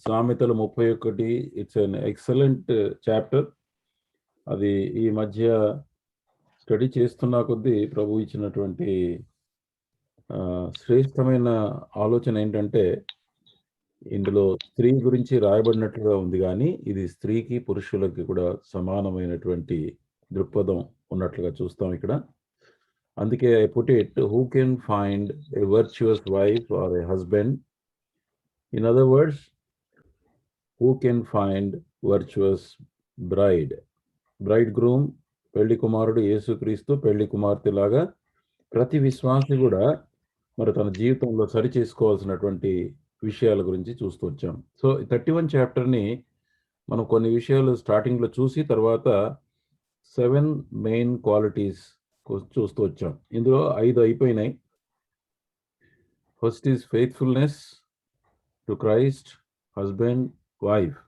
సామెతలు 31. It's an excellent chapter. అది ఈ మధ్య స్టడీ చేస్తున్న కొద్దీ ప్రభు ఇచ్చినటువంటి శ్రేష్టమైన ఆలోచన ఏంటంటే, ఇందులో స్త్రీ గురించి రాయబడినట్లుగా ఉంది కానీ ఇది స్త్రీకి పురుషులకి కూడా సమానమైనటువంటి దృక్పథం ఉన్నట్లుగా చూస్తాం ఇక్కడ. అందుకే I put it, who can find a virtuous wife or A husband. In other words, who can find virtuous bride. Braid groom, పెళ్లి కుమారుడు యేసుక్రీస్తు, పెళ్లి కుమార్తె లాగా ప్రతి విశ్వాసి కూడా మరి తన జీవితంలో సరి చేసుకోవాల్సినటువంటి విషయాల గురించి చూస్తూ వచ్చాం. సో 31 చాప్టర్ని మనం కొన్ని విషయాలు స్టార్టింగ్లో చూసి తర్వాత 7 మెయిన్ క్వాలిటీస్ చూస్తూ వచ్చాం. ఇందులో 5 అయిపోయినాయి. First is faithfulness to Christ, husband, wife.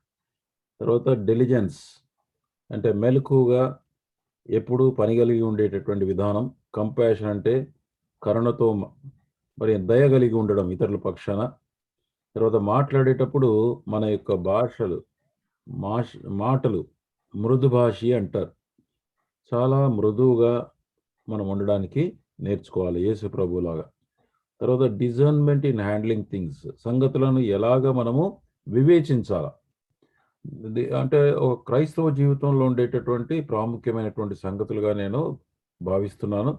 తర్వాత డెలిజెన్స్ అంటే మెలకుగా ఎప్పుడూ పని కలిగి ఉండేటటువంటి విధానం. కంపాషన్ అంటే కరుణతో మరి దయ కలిగి ఉండడం ఇతరుల పక్షాన. తర్వాత మాట్లాడేటప్పుడు మన యొక్క మాటలు మృదు భాషి అంటారు. చాలా మృదువుగా మనం ఉండడానికి నేర్చుకోవాలి యేసు ప్రభులాగా. తర్వాత డిజర్న్మెంట్ ఇన్ హ్యాండ్లింగ్ థింగ్స్, సంగతులను ఎలాగ మనము వివేచించాలి. అంటే ఒక క్రైస్తవ జీవితంలో ఉండేటటువంటి ప్రాముఖ్యమైనటువంటి సంగతులుగా నేను భావిస్తున్నాను.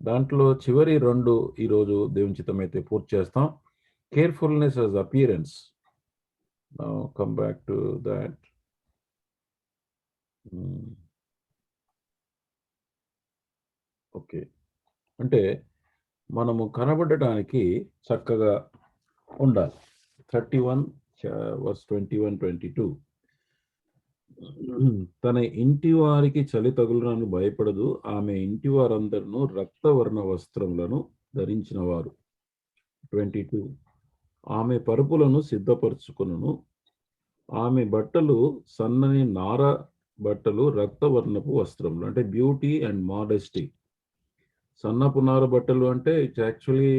దాంట్లో చివరి 2 ఈరోజు దేవుని చిత్తమైతే పూర్తి చేస్తాం. Carefulness as appearance. Come back to that. Okay, అంటే మనము కనబడటానికి చక్కగా ఉండాలి. 31 verse 21-22. తన ఇంటి వారికి చలి తగులునని భయపడదు, ఆమె ఇంటి వారందరూ రక్తవర్ణ వస్త్రములను ధరించిన వారు. 22. ఆమె పరుపులను సిద్ధపరచుకును, ఆమె బట్టలు సన్నని నార బట్టలు రక్తవర్ణపు వస్త్రములు. అంటే బ్యూటీ అండ్ మోడెస్టీ. సన్నపు నార బట్టలు అంటే it's actually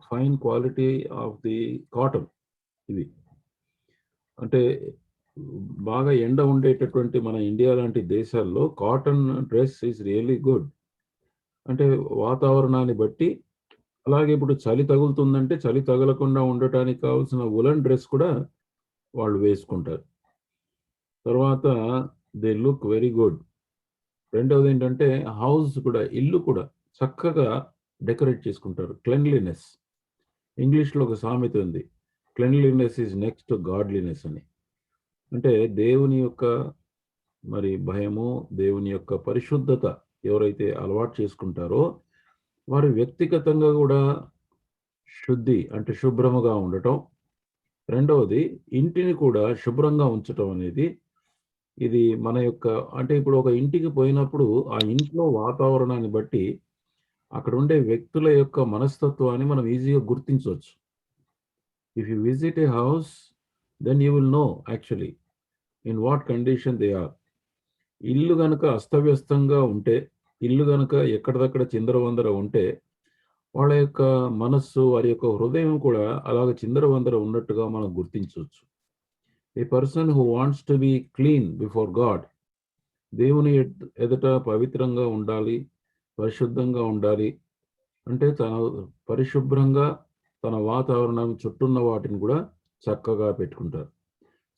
fine quality of the cotton. ఇవి అంటే బాగా ఎండ ఉండేటటువంటి మన ఇండియా లాంటి దేశాల్లో cotton dress is really good. అంటే వాతావరణాన్ని బట్టి. అలాగే ఇప్పుడు చలి తగులుతుందంటే చలి తగలకుండా ఉండటానికి కావాల్సిన ఉలన్ డ్రెస్ కూడా వాళ్ళు వేసుకుంటారు. తర్వాత దే లుక్ వెరీ గుడ్. రెండవది ఏంటంటే హౌస్ కూడా, ఇల్లు కూడా చక్కగా డెకరేట్ చేసుకుంటారు. క్లెన్లీనెస్. ఇంగ్లీష్లో ఒక సామెత ఉంది, cleanliness is next to godliness అని. అంటే దేవుని యొక్క మరి భయము, దేవుని యొక్క పరిశుద్ధత ఎవరైతే అలవాటు చేసుకుంటారో వారు వ్యక్తిగతంగా కూడా శుద్ధి అంటే శుభ్రముగా ఉండటం. రెండవది ఇంటిని కూడా శుభ్రంగా ఉంచటం అనేది ఇది మన యొక్క అంటే ఇప్పుడు ఒక ఇంటికి పోయినప్పుడు ఆ ఇంట్లో వాతావరణాన్ని బట్టి అక్కడ ఉండే వ్యక్తుల యొక్క మనస్తత్వాన్ని మనం ఈజీగా గుర్తించవచ్చు. If you visit A house, then you will know actually in what condition they are. ఇల్లు గనక అస్తవ్యస్తంగా ఉంటే, ఇల్లు గనక ఎక్కడిదక్కడ చిందరవందర ఉంటే వాళ్ళ యొక్క మనస్సు, వారి యొక్క హృదయం కూడా అలాగ చిందరవందర ఉన్నట్టుగా మనం గుర్తించవచ్చు. A person who wants to be clean before God, దేవుని ఎదుట పవిత్రంగా ఉండాలి, పరిశుద్ధంగా ఉండాలి అంటే తన పరిశుభ్రంగా తన వాతావరణం చుట్టూన్న వాటిని కూడా చక్కగా పెట్టుకుంటారు.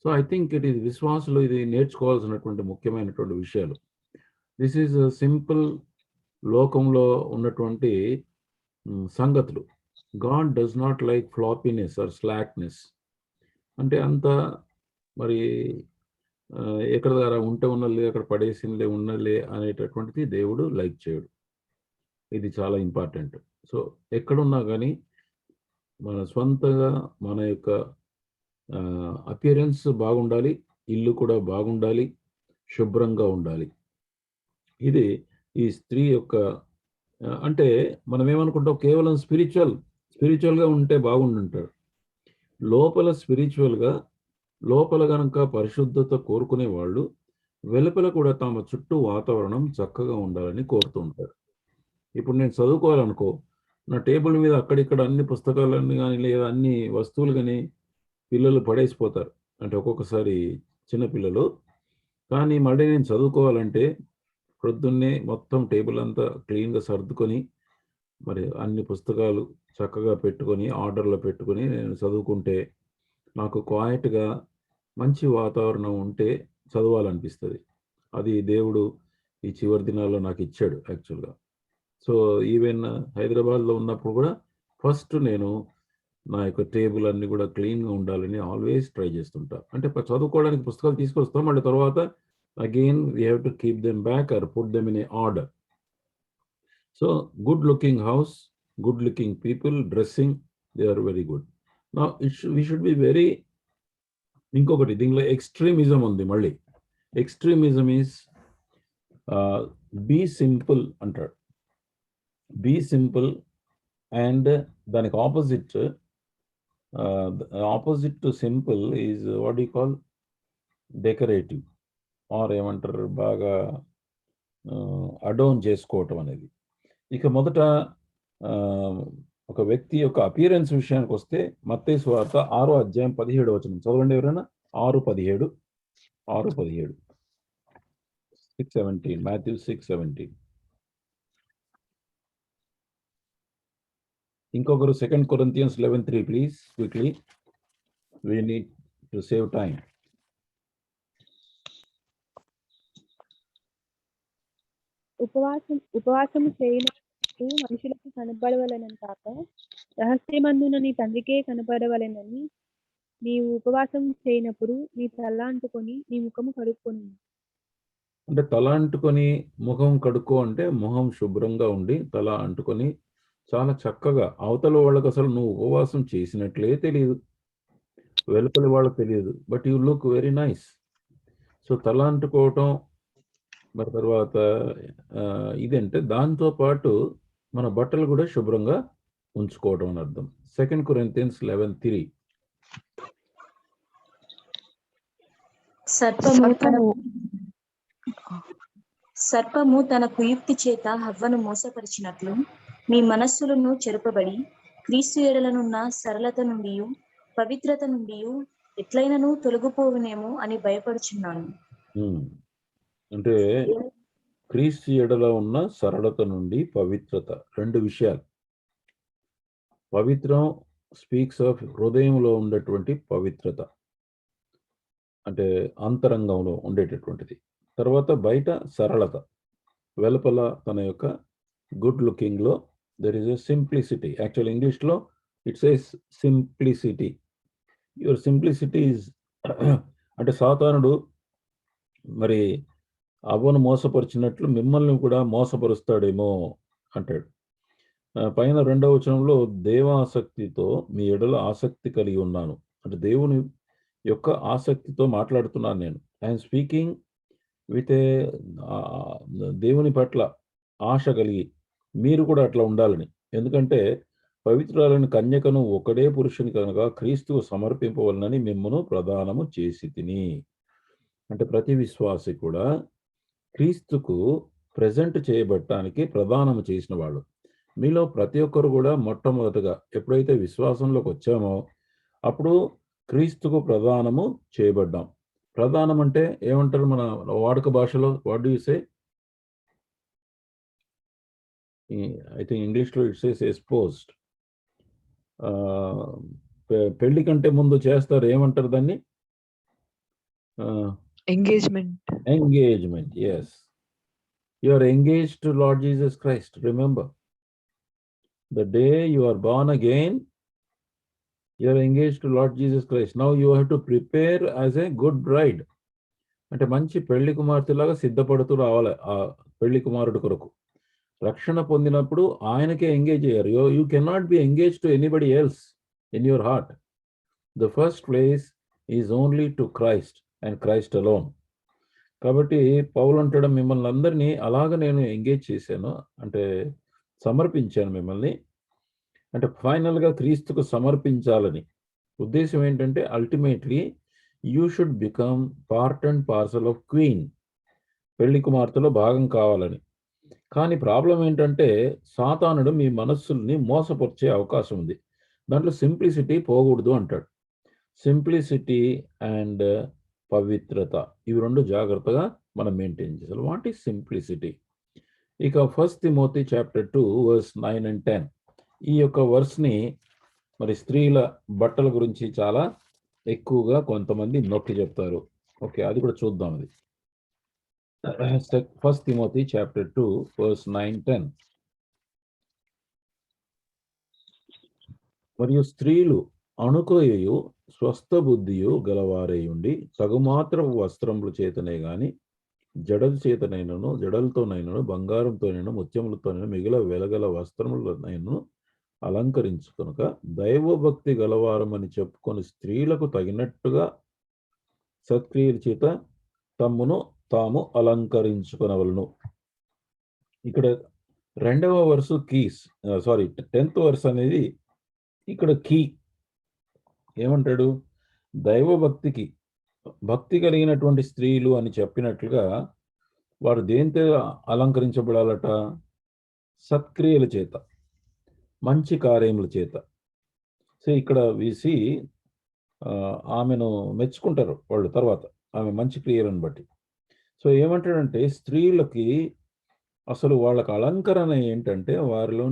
So I think it is విశ్వాసులు ఇది నేర్చుకోవాల్సినటువంటి ముఖ్యమైనటువంటి విషయాలు. దిస్ ఈజ్ సింపుల్ లోకంలో ఉన్నటువంటి సంగతులు. God does not like floppiness or slackness. అంటే అంత మరి ఎక్కడ దగ్గర ఉంటే ఉన్నలే, అక్కడ పడేసినలే ఉన్నలే అనేటటువంటిది దేవుడు లైక్ చేయడు. ఇది చాలా ఇంపార్టెంట్. సో ఎక్కడున్నా కానీ మన స్వంతగా మన యొక్క అపియరెన్స్ బాగుండాలి, ఇల్లు కూడా బాగుండాలి, శుభ్రంగా ఉండాలి. ఇది ఈ స్త్రీ యొక్క అంటే మనం ఏమనుకుంటాం, కేవలం స్పిరిచువల్గా ఉంటే బాగుంటుంటారు. లోపల స్పిరిచువల్గా, లోపల గనక పరిశుద్ధత కోరుకునే వాళ్ళు వెలుపల కూడా తమ చుట్టూ వాతావరణం చక్కగా ఉండాలని కోరుతూ ఉంటారు. ఇప్పుడు నేను చదువుకోవాలనుకో, నా టేబుల్ మీద అక్కడిక్కడ అన్ని పుస్తకాలన్నీ కానీ లేదా అన్ని వస్తువులు కానీ పిల్లలు పడేసిపోతారు. అంటే ఒక్కొక్కసారి చిన్న పిల్లలు. కానీ మళ్ళీ నేను చదువుకోవాలంటే ప్రొద్దున్నే మొత్తం టేబుల్ అంతా క్లీన్‌గా సర్దుకొని, మరి అన్ని పుస్తకాలు చక్కగా పెట్టుకొని, ఆర్డర్‌లో పెట్టుకొని నేను చదువుకుంటే, నాకు క్వైట్‌గా మంచి వాతావరణం ఉంటే చదవాలనిపిస్తది. అది దేవుడు ఈ చివరి దినాల్లో నాకిచ్చాడు యాక్చువల్‌గా. సో, ఈవెన్ హైదరాబాద్‌లో ఉన్నప్పుడు గూడా ఫస్ట్ నేను నా యొక్క టేబుల్ అన్నీ గూడా క్లీన్‌గా ఉండాలని ఆల్‌వేస్ ట్రై చేస్తుంటా. అంటే చదువుకోవడానికి పుస్తకాలు తీసుకొస్తాం. మళ్ళీ తర్వాత again we have to keep them back or put them in a order. So, good looking house, good looking people, dressing they are very good. Now we should be very ఇంకొకటి దీనిలో extremism ఉంది మళ్ళీ. Extremism is be simple అంటాడు. Be simple and దానికి opposite to simple is what you call decorative or ఏమంటారు బాగా adorn చేసుకోవటం అనేది. ఇక మొదట ఒక వ్యక్తి యొక్క అపియరెన్స్ విషయానికి వస్తే మత్తయి సువార్త 6వ అధ్యాయం 17వ వచనం చదవండి ఎవరైనా. 6:17 6:17 6:17 మాథ్యూ 6:17. ఇంకొకరు 2 Corinthians 11:3 please quickly. We need to save time. ఉపవాసము చేయనప్పుడు మనుషులకు కనబడవలెనని కాక రహస్యమందున నీ తండ్రికే కనబడవలెనని నీవు ఉపవాసం చేయనప్పుడు నీ తల అంటుకొని నీ ముఖము కడుక్కొని. అంటే తల అంటుకొని ముఖం కడుక్కో అంటే మొహం శుభ్రంగా ఉండి తల అంటుకొని చాలా చక్కగా అవతల వాళ్ళకి అసలు నువ్వు ఉపవాసం చేసినట్లే తెలియదు, వెలుపలి వాళ్ళకి తెలియదు, but you look very nice. So తల అంటుకోవటం మరి తర్వాత ఇదంటే దాంతో పాటు మన బట్టలు కూడా శుభ్రంగా ఉంచుకోవడం అని అర్థం. 2 Corinthians 11:3. సర్పము తన కుయుక్తి చేత హవ్వను మోసపరిచినట్లు మీ మనస్సులను చెరపబడి క్రీస్తు ఎడలనున్న సరళత నుండి పవిత్రత నుండి ఎట్లయినను తొలగిపోవునేమో అని భయపడుచున్నాను. అంటే క్రీస్తు ఎడల ఉన్న సరళత నుండి పవిత్రత, రెండు విషయాలు. పవిత్రం స్పీక్స్ ఆఫ్ హృదయంలో ఉండేటువంటి పవిత్రత, అంటే అంతరంగంలో ఉండేటటువంటిది. తర్వాత బయట సరళత, వెలుపల తన యొక్క గుడ్ లుకింగ్లో there is a simplicity. Actual ఇంగ్లీష్లో it's a simplicity. Your simplicity is అంటే సాతానుడు మరి అవ్వను మోసపరిచినట్లు మిమ్మల్ని కూడా మోసపరుస్తాడేమో అంటాడు. పైన 2వ వచనంలో దేవాసక్తితో మీ ఎడల ఆసక్తి కలిగి ఉన్నాను అంటే దేవుని యొక్క ఆసక్తితో మాట్లాడుతున్నాను నేను. ఐఎమ్ స్పీకింగ్ విత్ ఏ దేవుని పట్ల ఆశ కలిగి మీరు కూడా అట్లా ఉండాలని. ఎందుకంటే పవిత్రులైన కన్యకను ఒకడే పురుషుని కనుక క్రీస్తుకు సమర్పింపవలనని మిమ్మను ప్రదానము చేసి తిని. అంటే ప్రతి విశ్వాసి కూడా క్రీస్తుకు ప్రెజెంట్ చేయబడటానికి ప్రదానము చేసిన వాళ్ళు. మీలో ప్రతి ఒక్కరు కూడా మొట్టమొదటగా ఎప్పుడైతే విశ్వాసంలోకి వచ్చామో అప్పుడు క్రీస్తుకు ప్రదానము చేయబడ్డాం. ప్రదానం అంటే ఏమంటారు మన వాడుక భాషలో? What do you say? I think ఇంగ్లీష్లో ఇట్ సేస్ ఎస్పోజ్డ్. పెళ్లి కంటే ముందు చేస్తారు, ఏమంటారు దాన్ని? Engagement. Engagement, yes. You are engaged to Lord Jesus Christ. Remember, the day you are born again, you are engaged to Lord Jesus Christ. Now you have to prepare as a good bride. అంటే మంచి పెళ్లి కుమార్తెలాగా సిద్ధపడుతూ రావాలి ఆ పెళ్లి కుమారుడు కొరకు. రక్షణ పొందినప్పుడు ఆయనకే ఎంగేజ్ అయ్యారు. You cannot be engage to anybody else in your heart. The first place is only to Christ and Christ alone. కాబట్టి పౌలు అంటాడు, మిమ్మల్ని అందరినీ అలాగ నేను ఎంగేజ్ చేశాను, అంటే సమర్పించాను మిమ్మల్ని, అంటే ఫైనల్గా క్రీస్తుకు సమర్పించాలని. ఉద్దేశం ఏంటంటే ultimately you should become part and parcel of queen, పెళ్లి కుమార్తెలో భాగం కావాలని. కానీ ప్రాబ్లం ఏంటంటే సాతానుడు మీ మనస్సుల్ని మోసపరిచే అవకాశం ఉంది. దాంట్లో సింప్లిసిటీ పోకూడదు అంటాడు. సింప్లిసిటీ అండ్ పవిత్రత, ఇవి రెండు జాగ్రత్తగా మనం మెయింటైన్ చేయాలి. What is simplicity? ఇక 1 తిమోతి చాప్టర్ 2 వర్స్ 9 and 10, ఈ యొక్క వర్స్ని మరి స్త్రీల బట్టల గురించి చాలా ఎక్కువగా కొంతమంది నొక్కి చెప్తారు. ఓకే, అది కూడా చూద్దాం. అది 1 తిమోతి చాప్టర్ 2 వర్స్ 9, 10. మరియు స్త్రీలు అణుకోయు స్వస్థ బుద్ధియు గలవారై ఉండి తగుమాత్రపు వస్త్రముల చేతనే గాని జడల చేతనైనను జడలతోనైనను బంగారంతోనైనా ముత్యములతోనైనా మిగిలిన వెలగల వస్త్రములనైనను అలంకరించుకొనక దైవభక్తి గలవారమని చెప్పుకొని స్త్రీలకు తగినట్టుగా సత్క్రియల చేత తమ్మును తాము అలంకరించుకొనవలను. ఇక్కడ 2వ వర్సు కీస్, 10th వర్స్ అనేది ఇక్కడ కీ. ఏమంటాడు? దైవభక్తికి భక్తి కలిగినటువంటి స్త్రీలు అని చెప్పినట్లుగా వారు దేంతో అలంకరించబడాలట? సత్క్రియల చేత, మంచి కార్యముల చేత. సో ఇక్కడ వీసి ఆమెను మెచ్చుకుంటారు వాళ్ళు తర్వాత, ఆమె మంచి క్రియలను బట్టి. సో ఏమంటాడంటే స్త్రీలకి అసలు వాళ్ళకి అలంకరణ ఏంటంటే వారిలో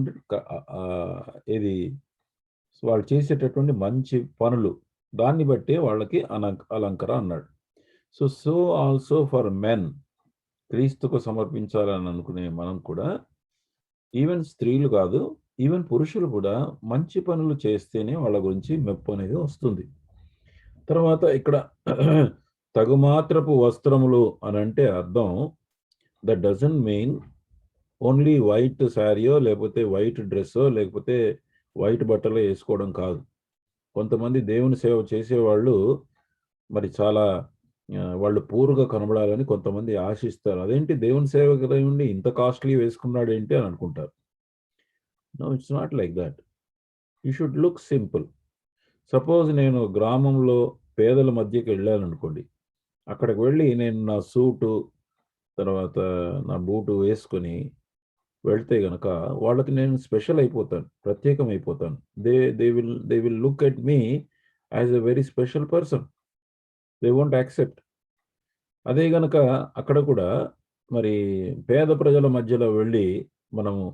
ఇది వాళ్ళు చేసేటటువంటి మంచి పనులు, దాన్ని బట్టి వాళ్ళకి అలంకర అన్నాడు. సో ఆల్సో ఫర్ మెన్, క్రీస్తుకు సమర్పించాలని అనుకునే మనం కూడా, ఈవెన్ స్త్రీలు కాదు, ఈవెన్ పురుషులు కూడా మంచి పనులు చేస్తేనే వాళ్ళ గురించి మెప్పు అనేది వస్తుంది. తర్వాత ఇక్కడ తగుమాత్రపు వస్త్రములు అని అంటే అర్థం, that doesn't mean only white శారీయో లేకపోతే వైట్ డ్రెస్సో లేకపోతే వైట్ బట్టలు వేసుకోవడం కాదు. కొంతమంది దేవుని సేవ చేసేవాళ్ళు మరి చాలా వాళ్ళు పూర్గా కనబడాలని కొంతమంది ఆశిస్తారు. అదేంటి దేవుని సేవ కదా ఉండి ఇంత కాస్ట్లీ వేసుకున్నాడు ఏంటి అని అనుకుంటారు. No, it's not like that. You should look simple. Suppose నేను గ్రామంలో పేదల మధ్యకి వెళ్ళాలనుకోండి, అక్కడికి వెళ్ళి నేను నా సూటు తర్వాత నా బూటు వేసుకొని వెళ్తే గనక వాళ్ళకి నేను స్పెషల్ అయిపోతాను, ప్రత్యేకం అయిపోతాను. They will look at me as a very special person. They won't accept. అదే గనక అక్కడ కూడా మరి పేద ప్రజల మధ్యలో వెళ్ళి మనము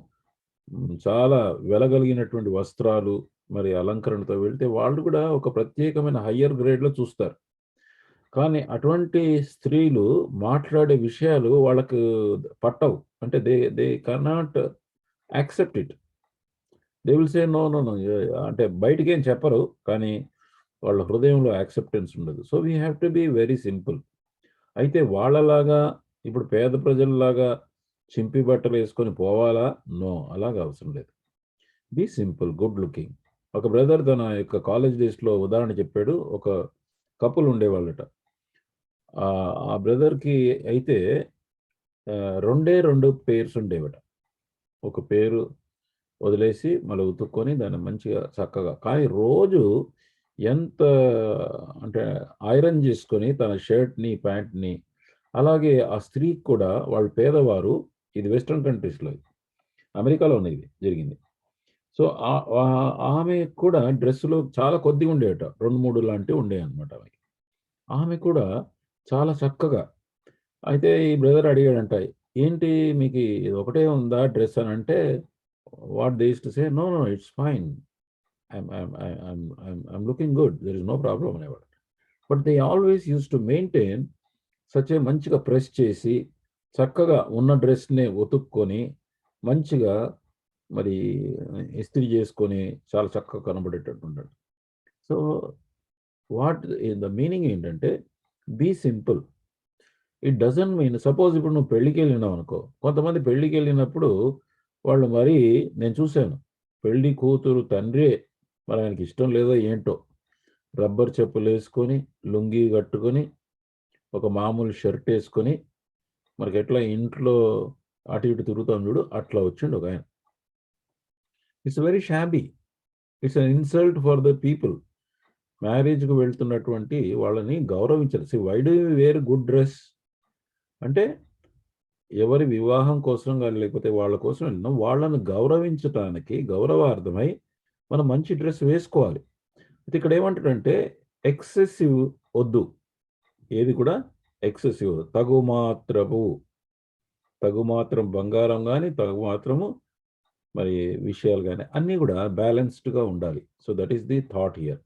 చాలా వెలగలిగినటువంటి వస్త్రాలు మరి అలంకరణతో వెళ్తే వాళ్ళు కూడా ఒక ప్రత్యేకమైన హయ్యర్ గ్రేడ్లో చూస్తారు. కానీ అటువంటి స్త్రీలు మాట్లాడే విషయాలు వాళ్ళకు పట్టవు. అంటే they cannot accept it. They will say no no no, అంటే బయటికి ఏం చెప్పరు, కానీ వాళ్ళ హృదయంలో యాక్సెప్టెన్స్ ఉండదు. So we have to be very simple. అయితే వాళ్ళలాగా ఇప్పుడు పేద ప్రజల్లాగా చింపి బట్టలు వేసుకొని పోవాలా? నో, అలాగా అవసరం లేదు. Be simple, good looking. ఒక బ్రదర్ తన యొక్క కాలేజ్ డేస్లో ఉదాహరణ చెప్పాడు. ఒక కపుల్ ఉండేవాళ్ళట. ఆ బ్రదర్కి అయితే 2 పేర్స్ ఉండేవట. ఒక పేరు వదిలేసి మళ్ళీ ఉతుక్కొని దాన్ని మంచిగా చక్కగా, కానీ రోజు ఎంత అంటే ఐరన్ చేసుకొని తన షర్ట్ని ప్యాంట్ని, అలాగే ఆ స్త్రీకి కూడా, వాళ్ళు పేదవారు, ఇది వెస్ట్రన్ కంట్రీస్లో, అమెరికాలోనే ఇది జరిగింది. సో ఆమె కూడా డ్రెస్సులు చాలా కొద్దిగా ఉండేవట, 2-3 లాంటివి ఉండేవి అనమాట. ఆమె కూడా చాలా చక్కగా. అయితే ఈ బ్రదర్ అడిగాడంట, ఏంటి మీకు ఇది ఒకటే ఉందా డ్రెస్ అని అంటే, what they used to say, no no it's fine, I'm looking good, there is no problem అనేవాడు. But they always use to maintain such a, మంచిగా ప్రెస్ చేసి చక్కగా ఉన్న డ్రెస్ని ఉతుక్కొని మంచిగా మరి ఇస్త్రీ చేసుకొని చాలా చక్కగా కనబడేటట్టు ఉంటాడు. సో వాట్ ద మీనింగ్ ఏంటంటే, be simple. It doesn't mean, suppose ఇప్పుడు నువ్వు పెళ్ళికి వెళ్ళినావు అనుకో, కొంతమంది పెళ్ళికి వెళ్ళినప్పుడు వాళ్ళు మరి, నేను చూశాను, పెళ్ళి కూతురు తండ్రి మరి ఆయనకి ఇష్టం లేదో ఏంటో, రబ్బర్ చెప్పులు వేసుకొని లుంగీ కట్టుకొని ఒక మామూలు షర్ట్ వేసుకొని, మనకి ఎట్లా ఇంట్లో అటు ఇటు తిరుగుతాం చూడు, అట్లా వచ్చిండు ఒక ఆయన. It's very shabby, it's an insult for the people. మ్యారేజ్కి వెళ్తున్నటువంటి వాళ్ళని గౌరవించాలి. See why do you wear good dress అంటే, ఎవరి వివాహం కోసం కానీ లేకపోతే వాళ్ళ కోసం వెళ్ళినాం, వాళ్ళను గౌరవించటానికి, గౌరవార్థమై మనం మంచి డ్రెస్ వేసుకోవాలి. అయితే ఇక్కడ ఏమంటాడంటే, ఎక్సెసివ్ వద్దు, ఏది కూడా ఎక్సెసివ్, తగు మాత్రం బంగారం కానీ, తగు మాత్రము మరి విషయాలు కానీ అన్నీ కూడా బ్యాలెన్స్డ్గా ఉండాలి. So that is the thought here.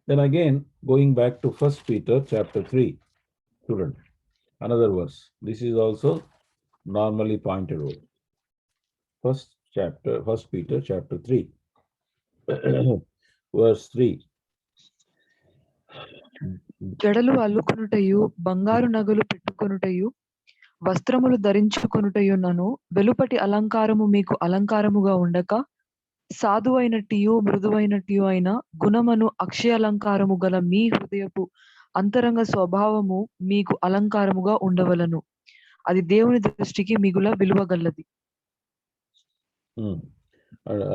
Then again going back to 1 Peter chapter 3, చూడండి another verse. This is also normally pointed out. 1 Peter chapter 3 verse 3. జడలు అల్లుకొనుటయు, బంగారు నగలు పెట్టుకొనుటయు, వస్త్రములు ధరించుకొనుటయున్నను వెలుపటి అలంకారము మీకు అలంకారముగా ఉండక, సాధువైనట్టియు మృదువైనట్టియు అయిన గుణమను అక్షయాలంకారము గల మీ హృదయపు అంతరంగ స్వభావము మీకు అలంకారముగా ఉండవలను. అది దేవుని దృష్టికి మిగుల విలువగలది.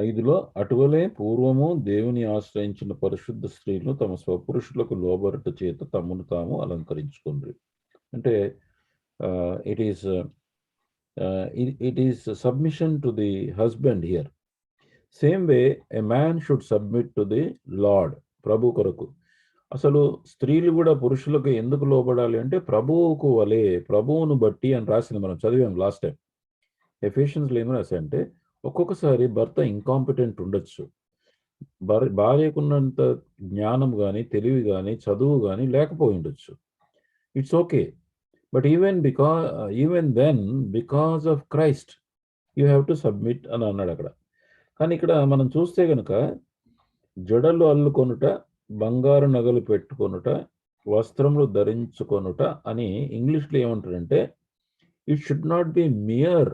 5లో అటువలే పూర్వము దేవుని ఆశ్రయించిన పరిశుద్ధ స్త్రీలను తమ స్వపురుషులకు లోబరుట చేత తమను తాము అలంకరించుకుండ్రి. అంటే it is submission to the husband here. Same way a man should submit to the Lord. ప్రభు కొరకు. అసలు స్త్రీలు కూడా పురుషులకు ఎందుకు లోబడాలి అంటే ప్రభువుకు వలే, ప్రభువును బట్టి అని రాసింది, మనం చదివాం లాస్ట్ టైం. ఎఫెషియన్స్లో ఏమో రాశా అంటే ఒక్కొక్కసారి భర్త ఇంకాంపిటెంట్ ఉండొచ్చు, భార్యకున్నంత జ్ఞానం కానీ, తెలివి కానీ, చదువు కానీ లేకపోయి ఉండొచ్చు. It's okay. But even then because of Christ you have to submit అని అన్నాడు అక్కడ. కానీ ఇక్కడ మనం చూస్తే కనుక జడలు అల్లుకొనుట, బంగారు నగలు పెట్టుకొనుట, వస్త్రములు ధరించుకొనుట అని ఇంగ్లీష్లో ఏమంటారంటే it should not be mere.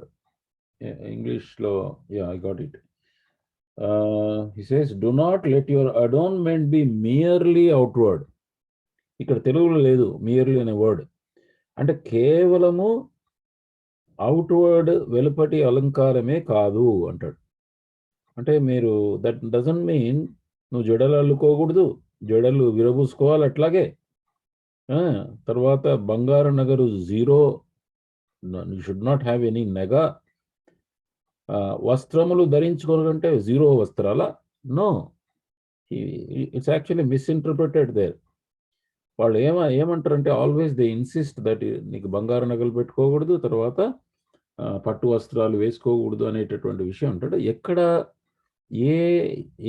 ఇంగ్లీష్లో I got it. He says do not let your adornment be merely outward. ఇక్కడ తెలుగులో లేదు మియర్లీ అనే వర్డ్. అంటే కేవలము అవుట్వర్డ్, వెలుపటి అలంకారమే కాదు అంటాడు. అంటే మీరు దట్ డజంట్ మీన్ నువ్వు జడలు అల్లుకోకూడదు, జడలు విరబూసుకోవాలి అట్లాగే. తర్వాత బంగారు నగరు zero, you should not have any నెగ. వస్త్రములు ధరించుకోవాలంటే జీరో వస్త్రాల? No, it's actually misinterpreted there. వాళ్ళు ఏమంటారంటే ఆల్వేస్ దే ఇన్సిస్ట్ దట్ నీకు బంగారు నగలు పెట్టుకోకూడదు, తర్వాత పట్టు వస్త్రాలు వేసుకోకూడదు అనేటటువంటి విషయం అంటాడు. ఎక్కడ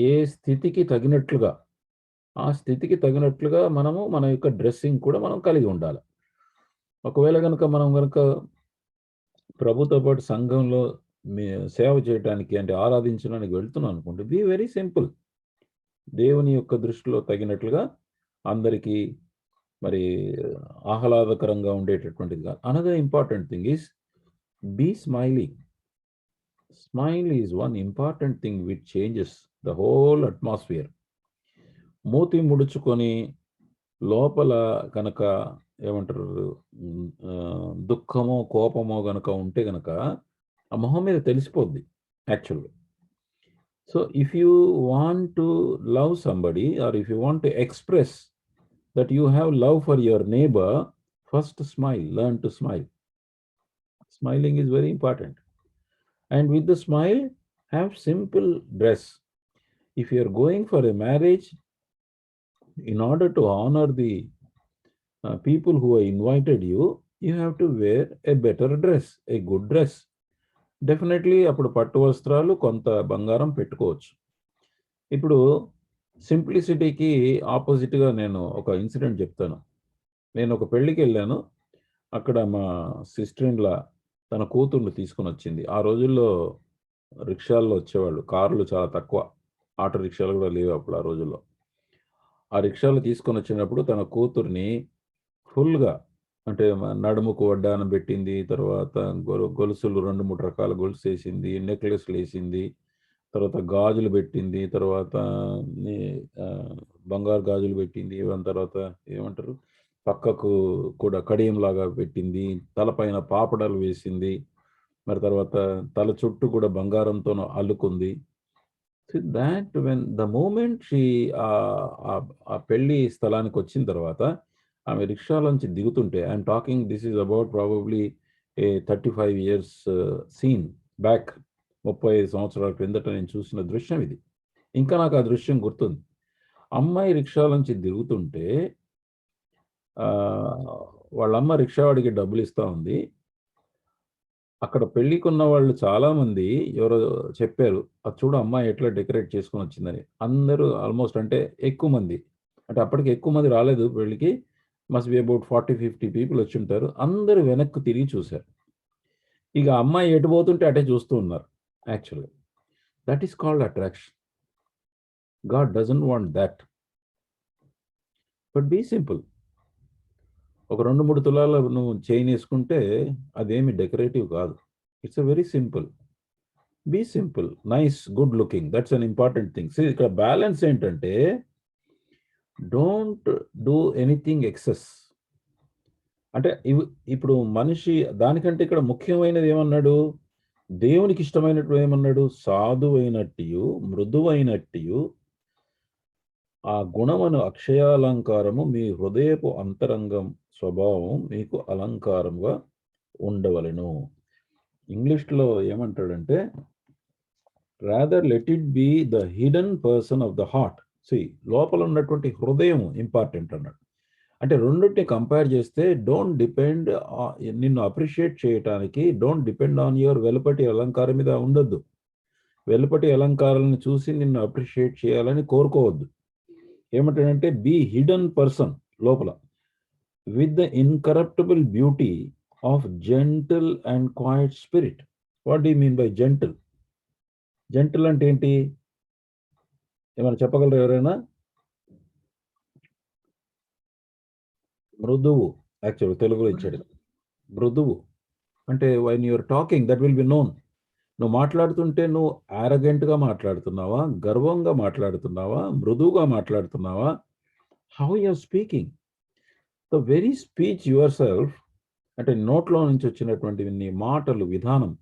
ఏ స్థితికి తగినట్లుగా, ఆ స్థితికి తగినట్లుగా మనము మన యొక్క డ్రెస్సింగ్ కూడా మనం కలిగి ఉండాలి. ఒకవేళ కనుక మనం ప్రభుతో పాటు సంఘంలో సేవ చేయడానికి అంటే ఆరాధించడానికి వెళ్తున్నాం అనుకోండి, బీ వెరీ సింపుల్, దేవుని యొక్క దృష్టిలో తగినట్లుగా అందరికీ మరి ఆహ్లాదకరంగా ఉండేటటువంటిది కాదు. Another important thing is be smiling. Smile is one important thing which changes the whole atmosphere. మూతి ముడుచుకొని లోపల కనుక ఏమంటారు దుఃఖమో కోపమో కనుక ఉంటే కనుక ఆ మొహం మీద తెలిసిపోద్ది యాక్చువల్గా. So if you want to love somebody or if you want to express that you have love for your neighbour, first smile, learn to smile. Smiling is very important. And with the smile, have simple dress. If you are going for a marriage, in order to honor the people who have invited you, you have to wear a better dress, a good dress. Definitely అప్పుడు పట్టు వస్త్రాలు, కొంత బంగారం పెట్టుకోవచ్చు. ఇప్పుడు సింప్లిసిటీకి ఆపోజిట్గా నేను ఒక ఇన్సిడెంట్ చెప్తాను. నేను ఒక పెళ్ళికి వెళ్ళాను. అక్కడ మా సిస్టర్ ఇన్ లా తన కూతుర్ని తీసుకుని వచ్చింది. ఆ రోజుల్లో రిక్షాల్లో వచ్చేవాళ్ళు, కార్లు చాలా తక్కువ, ఆటో రిక్షాలు కూడా లేవు అప్పుడు ఆ రోజుల్లో. ఆ రిక్షాలు తీసుకొని వచ్చినప్పుడు తన కూతుర్ని ఫుల్గా అంటే నడుముకు వడ్డానం పెట్టింది, తర్వాత గొలుసులు 2-3 రకాల గొలుసు వేసింది, నెక్లెస్లు వేసింది, తర్వాత గాజులు పెట్టింది, తర్వాత బంగారు గాజులు పెట్టింది, తర్వాత ఏమంటారు పక్కకు కూడా కడియంలాగా పెట్టింది, తలపైన పాపడాలు వేసింది, మరి తర్వాత తల చుట్టూ కూడా బంగారంతో అల్లుకుంది. That when the moment she ఆ పెళ్లి స్థలానికి వచ్చిన తర్వాత ఆమె రిక్షాలోంచి దిగుతుంటే, I'm talking this is about probably a 35 years seen back, 35 సంవత్సరాల క్రిందట నేను చూసిన దృశ్యం ఇది. ఇంకా నాకు ఆ దృశ్యం గుర్తుంది. అమ్మాయి రిక్షాలోంచి దిగుతుంటే వాళ్ళమ్మ రిక్షావాడికి డబ్బులు ఇస్తా ఉంది. అక్కడ పెళ్ళికున్న వాళ్ళు చాలామంది ఎవరో చెప్పారు, అది చూడు అమ్మాయి ఎట్లా డెకరేట్ చేసుకొని వచ్చిందని. అందరూ ఆల్మోస్ట్ అంటే ఎక్కువ మంది, అంటే అప్పటికి ఎక్కువ మంది రాలేదు పెళ్ళికి. మస్ట్ బి అబౌట్ 40-50 పీపుల్ వచ్చి ఉంటారు. అందరూ వెనక్కి తిరిగి చూశారు. ఇక అమ్మాయి ఎటు పోతుంటే అటే చూస్తూ ఉన్నారు. యాక్చువల్గా that is called attraction. God doesn't want that. But be simple. ఒక 2-3 తులాల నువ్వు చైన్ వేసుకుంటే అదేమి డెకరేటివ్ కాదు. It's very simple. Be simple, nice, good looking. That's an important thing. ఇక్కడ బ్యాలెన్స్ ఏంటంటే డోంట్ డూ ఎనీథింగ్ ఎక్సెస్. అంటే ఇప్పుడు మనిషి దానికంటే ఇక్కడ ముఖ్యమైనది ఏమన్నాడు? దేవునికి ఇష్టమైనట్టు ఏమన్నాడు? సాధువైనట్టు, మృదువైనట్టు ఆ గుణమును అక్షయాలంకారము మీ హృదయపు అంతరంగం స్వభావం మీకు అలంకారంగా ఉండవలెను. ఇంగ్లీష్లో ఏమంటాడంటే rather let it be the hidden person of the heart. లోపల ఉన్నటువంటి హృదయం ఇంపార్టెంట్ అన్నాడు. అంటే రెండింటిని కంపేర్ చేస్తే డోంట్ డిపెండ్, నిన్ను అప్రిషియేట్ చేయటానికి డోంట్ డిపెండ్ ఆన్ యువర్ వెలుపటి అలంకారం మీద ఉండొద్దు. వెలుపటి అలంకారాలను చూసి నిన్ను అప్రిషియేట్ చేయాలని కోరుకోవద్దు. ఏమంటాడంటే బీ హిడెన్ పర్సన్ లోపల with the incorruptible beauty of gentle and quiet spirit. What do you mean by gentle? Gentle అంటే ఏంటి? ఏమైనా చెప్పగలరు ఎవరైనా? మృదువు. యాక్చువల్ తెలుగులో ఇచ్చాడు మృదువు అంటే when you're talking that will be known. నువ్వు మాట్లాడుతుంటే నువ్వు యారగెంట్గా మాట్లాడుతున్నావా, గర్వంగా మాట్లాడుతున్నావా, మృదువుగా మాట్లాడుతున్నావా? How you're speaking, the very speech yourself, అంటే నోట్లో నుంచి వచ్చినటువంటి నీ మాటలు విధానం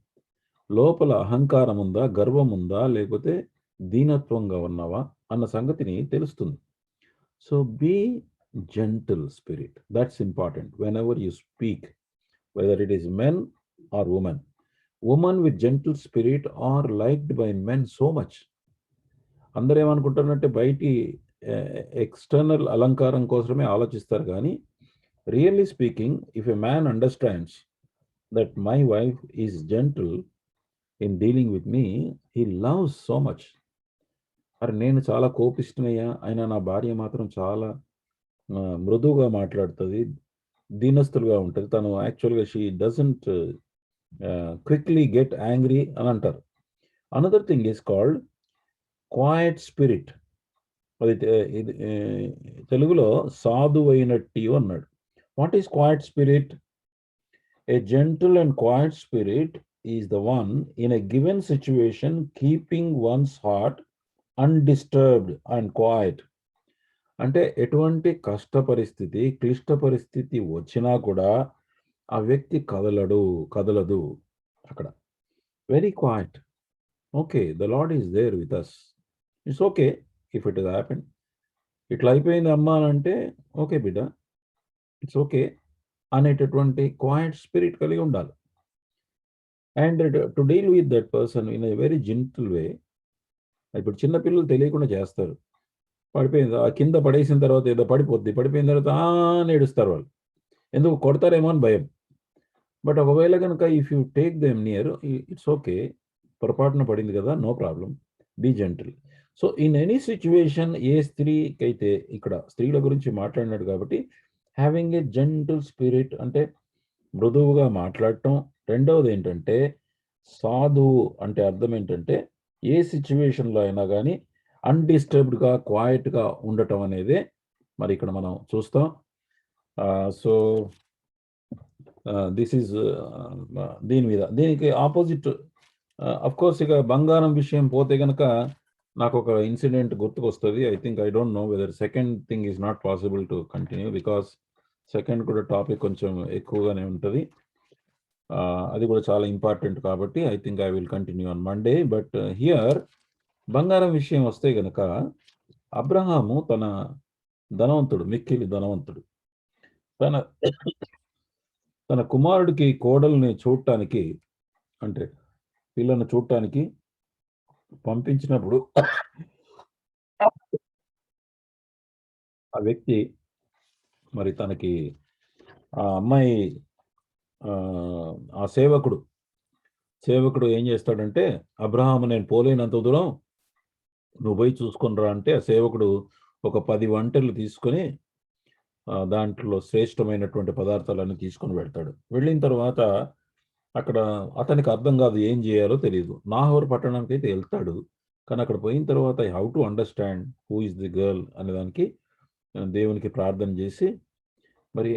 లోపల అహంకారం ఉందా, గర్వం ఉందా, లేకపోతే దీనత్వంగా ఉన్నావా అన్న సంగతిని తెలుస్తుంది. So be gentle spirit. That's important whenever you speak, whether it is men or women. Women with gentle spirit are liked by men so much. అందరూ ఏమనుకుంటారంటే బయటి ఎక్స్టర్నల్ అలంకారం కోసమే ఆలోచిస్తారు, కానీ really speaking if a man understands that my wife is gentle in dealing with me, he loves so much. అరే నేను చాలా కోపిస్తున్నయ్యా, అయినా నా భార్య మాత్రం చాలా మృదువుగా మాట్లాడుతుంది, దీనస్తులుగా ఉంటుంది. తను యాక్చువల్గా she doesn't quickly get angry అని అంటారు. Another thing is called quiet spirit. అది తెలుగులో సాధువైనట్టు అన్నాడు. What is quiet spirit? A gentle and quiet spirit is the one in a given situation keeping one's heart undisturbed and quiet. అంటే ఎటువంటి కష్ట పరిస్థితి, క్లిష్ట పరిస్థితి వచ్చినా కూడా ఆ వ్యక్తి కదలదు అక్కడ. Very quiet. Okay, the Lord is there with us. It's okay if it is happen. ఇట్లా అయిపోయింది అమ్మా అంటే ఓకే బిడ్డ, ఇట్స్ ఓకే అనేటటువంటి క్వైట్ స్పిరిట్ కలిగి ఉండాలి. And to deal with that person in a very gentle way. ఇప్పుడు చిన్నపిల్లలు తెలియకుండా చేస్తారు. పడిపోయింది, ఆ కింద పడేసిన తర్వాత ఏదో పడిపోయిన తర్వాత అని ఏడుస్తారు వాళ్ళు, ఎందుకు కొడతారేమో అని భయం. బట్ ఒకవేళ కనుక if you take them near, it's okay, పొరపాటున పడింది కదా, no problem, be gentle. So in any situation, ఏ స్త్రీకైతే, ఇక్కడ స్త్రీల గురించి మాట్లాడినాడు కాబట్టి హ్యావింగ్ ఏ జెంటిల్ స్పిరిట్ అంటే మృదువుగా మాట్లాడటం. రెండవది ఏంటంటే సాధువు అంటే అర్థం ఏంటంటే ఏ సిచ్యువేషన్లో అయినా కానీ అన్డిస్టర్బ్డ్గా క్వైట్గా ఉండటం అనేది మరి ఇక్కడ మనం చూస్తాం. సో దిస్ ఈజ్ దీనికి ఆపోజిట్. అఫ్ కోర్స్ ఇక బంగారం విషయం పోతే కనుక నాకు ఒక ఇన్సిడెంట్ గుర్తుకొస్తుంది. I think I don't know whether second thing is not possible to continue, because second కూడా టాపిక్ కొంచెం ఎక్కువగానే ఉంటుంది. అది కూడా చాలా ఇంపార్టెంట్ కాబట్టి I think I will continue on Monday. But here బంగారం విషయం వస్తే గనక అబ్రహాము తన ధనవంతుడు, మిక్కిలి ధనవంతుడు, తన కుమారుడికి కోడల్ని చూడటానికి, అంటే పిల్లను చూడటానికి పంపించినప్పుడు ఆ వ్యక్తి మరి తనకి ఆ అమ్మాయి ఆ సేవకుడు ఏం చేస్తాడంటే, అబ్రహాము నేను పోలేనంత దూరం నువ్వు పోయి చూసుకొని రా అంటే, ఆ సేవకుడు ఒక 10 వంటలు తీసుకొని దాంట్లో శ్రేష్టమైనటువంటి పదార్థాలన్నీ తీసుకొని వెళ్తాడు. వెళ్ళిన తర్వాత అక్కడ అతనికి అర్థం కాదు, ఏం చేయాలో తెలియదు. నాహోర్ పట్టణానికి అయితే వెళ్తాడు. కానీ అక్కడ పోయిన తర్వాత how to understand who is the girl అనే దానికి దేవునికి ప్రార్థన చేసి, మరి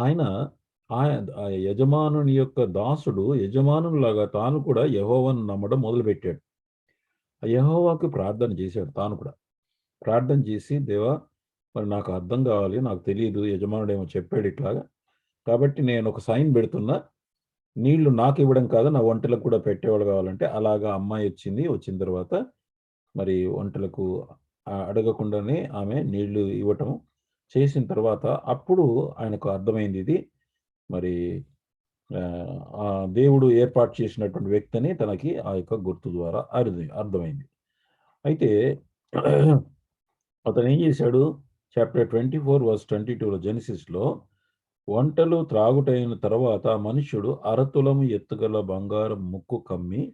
ఆయన ఆ యజమానుని యొక్క దాసుడు యజమానులాగా తాను కూడా యెహోవాను నమ్మడం మొదలుపెట్టాడు. ఆ యెహోవాకు ప్రార్థన చేశాడు. తాను కూడా ప్రార్థన చేసి, దేవా మరి నాకు అర్థం కావాలి, నాకు తెలియదు, యజమానుడేమో చెప్పాడు ఇట్లాగా, కాబట్టి నేను ఒక సైన్ పెడుతున్నా, నీళ్లు నాకు ఇవ్వడం కాదు, నా వంటలకు కూడా పెట్టేవాళ్ళు కావాలంటే. అలాగా అమ్మాయి వచ్చిన తర్వాత మరి వంటలకు అడగకుండానే ఆమె నీళ్లు ఇవ్వటం చేసిన తర్వాత అప్పుడు ఆయనకు అర్థమైంది, ఇది మరి ఆ దేవుడు ఏర్పాటు చేసినటువంటి వ్యక్తిని తనకి ఆ యొక్క గుర్తు ద్వారా అర్థమైంది. అయితే అతను ఏం చేశాడు, చాప్టర్ 24:22 జెనిసిస్లో, వంటలు త్రాగుటైన తర్వాత మనుష్యుడు 1/2 తులము ఎత్తుగల బంగారం ముక్కు కమ్మి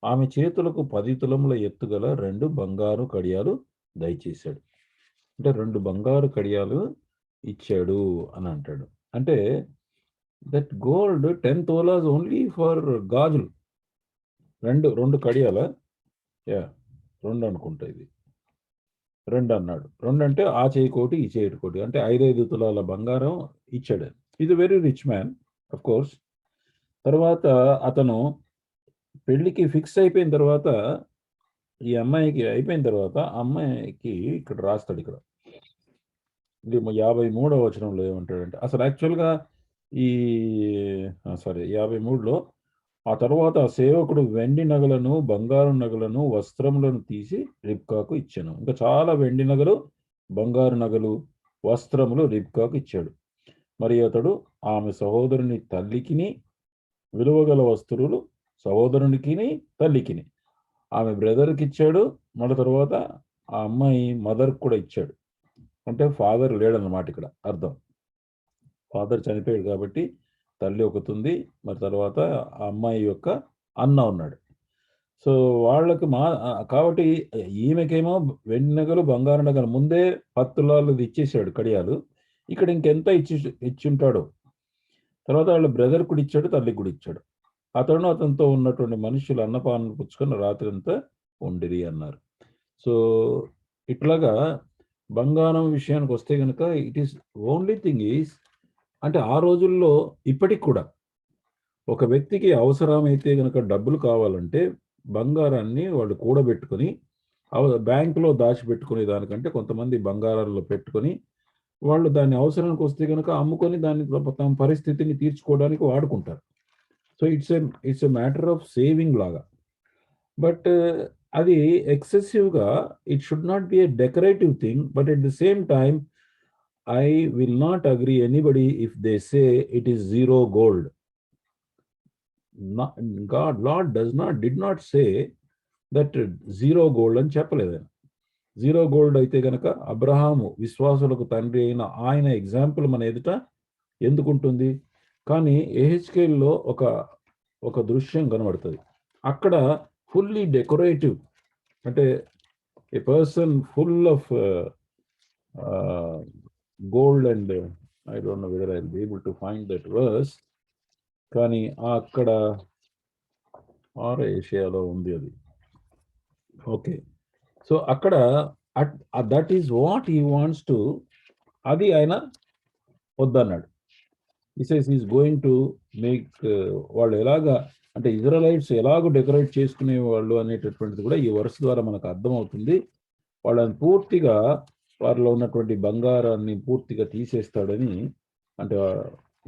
ఆమె చేతులకు 10 తులముల ఎత్తుగల 2 బంగారు కడియాలు దయచేశాడు. అంటే 2 బంగారు కడియాలు ఇచ్చాడు అని అంటాడు. అంటే that gold 10 tolas only for గాజులు. 2 కడియాల 2 అనుకుంటా, ఇది 2 అన్నాడు. 2 అంటే ఆ చేయి కోటి ఈ చేయి కోటి, అంటే 5 తులాల బంగారం ఇచ్చాడు. ఇది very rich man of course. తర్వాత అతను పెళ్లికి ఫిక్స్ అయిపోయిన తర్వాత, ఈ అమ్మాయికి అయిపోయిన తర్వాత అమ్మాయికి ఇక్కడ రాస్తాడు, ఇక్కడ ఇది 53వ వచనంలో ఏమంటాడంటే, అసలు యాక్చువల్గా ఈ 53లో, ఆ తర్వాత ఆ సేవకుడు వెండి నగలను బంగారు నగలను వస్త్రములను తీసి రిబ్కాకు ఇచ్చాను. ఇంకా చాలా వెండి నగలు బంగారు నగలు వస్త్రములు రిబ్కాకు ఇచ్చాడు. మరి అతడు ఆమె సహోదరుని తల్లికిని విలువగల వస్తువులు సహోదరునికిని తల్లికిని ఆమె బ్రదర్కి ఇచ్చాడు. మళ్ళీ తర్వాత ఆ అమ్మాయి మదర్కి కూడా ఇచ్చాడు. అంటే ఫాదర్ లేడన్నమాట ఇక్కడ అర్థం. ఫాదర్ చనిపోయాడు కాబట్టి తల్లి ఒకటి ఉంది, మరి తర్వాత ఆ అమ్మాయి యొక్క అన్న ఉన్నాడు. సో వాళ్ళకి కాబట్టి ఈమెకేమో వెండి నగలు బంగారు నగలు ముందే 10 తులాలు ఇచ్చేసాడు కడియాలు. ఇక్కడ ఇంకెంత ఇచ్చుంటాడో. తర్వాత వాళ్ళ బ్రదర్ కూడా ఇచ్చాడు, తల్లికి కూడా ఇచ్చాడు. అతనితో ఉన్నటువంటి మనుషులు అన్నపానం పుచ్చుకొని రాత్రి అంతా ఉండిరి అన్నారు. సో ఇట్లాగా బంగారం విషయానికి వస్తే కనుక it is only thing is, అంటే ఆ రోజుల్లో ఇప్పటికి కూడా ఒక వ్యక్తికి అవసరమైతే కనుక డబ్బులు కావాలంటే బంగారాన్ని వాళ్ళు కూడబెట్టుకొని బ్యాంకులో దాచిపెట్టుకునే దానికంటే కొంతమంది బంగారాల్లో పెట్టుకొని వాళ్ళు దాని అవసరానికి వస్తే కనుక అమ్ముకొని దాన్ని తమ పరిస్థితిని తీర్చుకోవడానికి వాడుకుంటారు. So it's a matter of saving లాగా. బట్ అది ఎక్సెసివ్గా it should not be a decorative thing. But at the same time I will not agree anybody if they say it is zero gold. Lord did not say that zero gold అని చెప్పలేదు. Zero gold అయితే గనక అబ్రహాము విశ్వాసులకు తండ్రి అయిన ఆయన example మన ఎదుట ఎందుకుంటుంది. కానీ ఎహెచ్కేల్లో ఒక దృశ్యం కనబడుతుంది. అక్కడ ఫుల్లీ డెకరేటివ్, అంటే a person full of gold and I don't know whether I'll be able to find that verse, కానీ అక్కడ ఏషియాలో ఉంది అది. ఓకే, సో అక్కడ that is what he wants to, అది ఆయన వద్దన్నాడు. He says he is going to make, వాళ్ళు ఎలాగా అంటే ఇజ్రాయలైట్స్ ఎలాగో డెకరేట్ చేసుకునే వాళ్ళు అనేటటువంటిది కూడా ఈ వర్స్ ద్వారా మనకు అర్థమవుతుంది. వాళ్ళని పూర్తిగా వారిలో ఉన్నటువంటి బంగారాన్ని పూర్తిగా తీసేస్తాడని, అంటే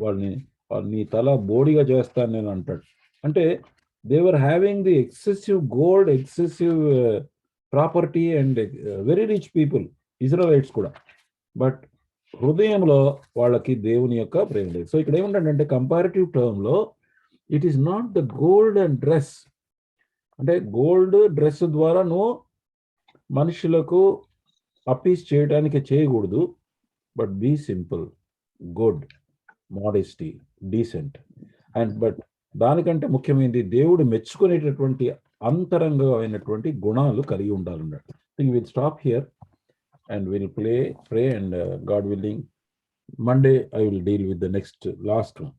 వాళ్ళని తల బోడిగా చేస్తాను నేను అంటాడు. అంటే they were having the excessive gold, excessive property and very rich people Israelites కూడా. బట్ హృదయంలో వాళ్ళకి దేవుని యొక్క ప్రేమ లేదు. సో ఇక్కడ ఏముంటాడంటే కంపారిటివ్ టర్మ్లో it is not the gold and dress. అంటే గోల్డ్ డ్రెస్ ద్వారా నువ్వు మనుషులకు అప్పీస్ చేయడానికి చేయకూడదు. But be simple, good, modesty, decent. But దానికంటే ముఖ్యమైనది దేవుడు మెచ్చుకునేటటువంటి అంతరంగమైనటువంటి గుణాలు కలిగి ఉండాలన్నాడు. Think will stop here and will pray and God willing Monday I will deal with the next last one.